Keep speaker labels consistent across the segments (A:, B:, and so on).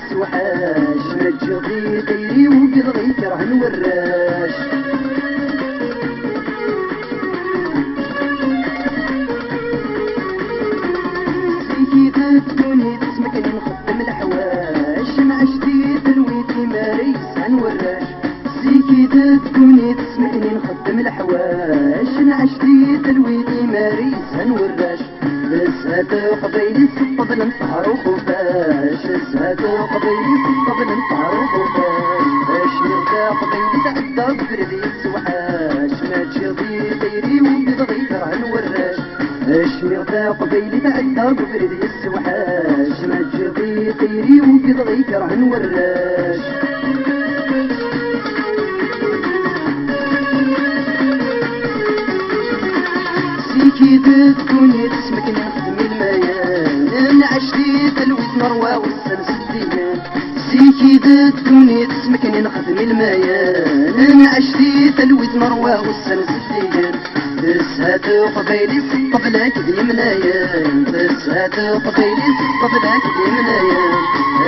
A: السوحاش ما تجغي غيري وقد غيك راه نوراش سيكي تكوني تسمكني نخدم الحواش مع جديد الويتي ماريس نوراش سيكي تكوني تسمكني نخدم الحواش مع جديد الويتي ماريس نوراش زهدو قبيلي سطب ننطهر وخفاش زهدو قبيلي سطب ننطهر وخفاش باش نرجع قبيلي تعدى بفردي السوحاش ما تجي غيري وقد غير راه نوراش باش نرجع قبيلي تعدى بفردي السوحاش ما تجي غيري وقد غير راه نوراش سيكي تكوني تسمكني نخدم الميان عشتي تلويت مروى والسلس الديان سيكي تكوني تسمكني نخدم الميان عشتي تلويت مروى والسلس الديان تسهاتو قبيلي سطب لك ذي منايان تسهاتو قبيلي سطب لك ذي منايان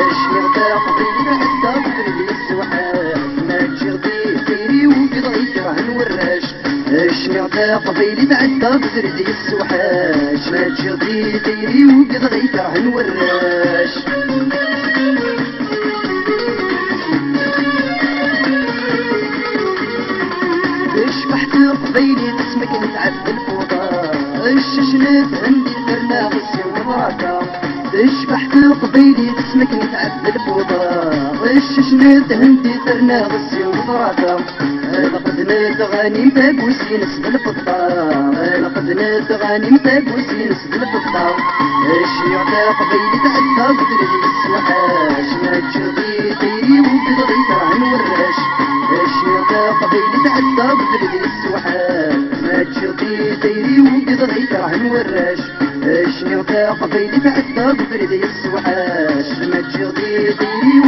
A: اش نغدا قبيلي عدا بفردي السوحاش ما تجغدي خيري وقد غيك راه نوراش اش نغدا قبيلي تعدى بفردي السوحاش ما تجغدي خيري وقد غيك راه نوراش شبحت قبيلي تسمك نتعد الفوضى الششنات عندي درنا غسي وبركة شبحت قبيلي تسمك نتعد الفوضى الششنات عندي درنا غسي وبركة لقد نات غاني متابوسي نسد الفضة لقد نات غاني متابوسي نسد الفضة الشيعة قبيلي تعدى بفردي السوحاش ما تجغي خيري وقد غير راه نوراش الشيعة قبيلي تعدى بفردي السوحاش ما تجغي خيري وقد غير راه نوراش الشيعة قبيلي تعدى بفردي السوحاش ما تجغي خيري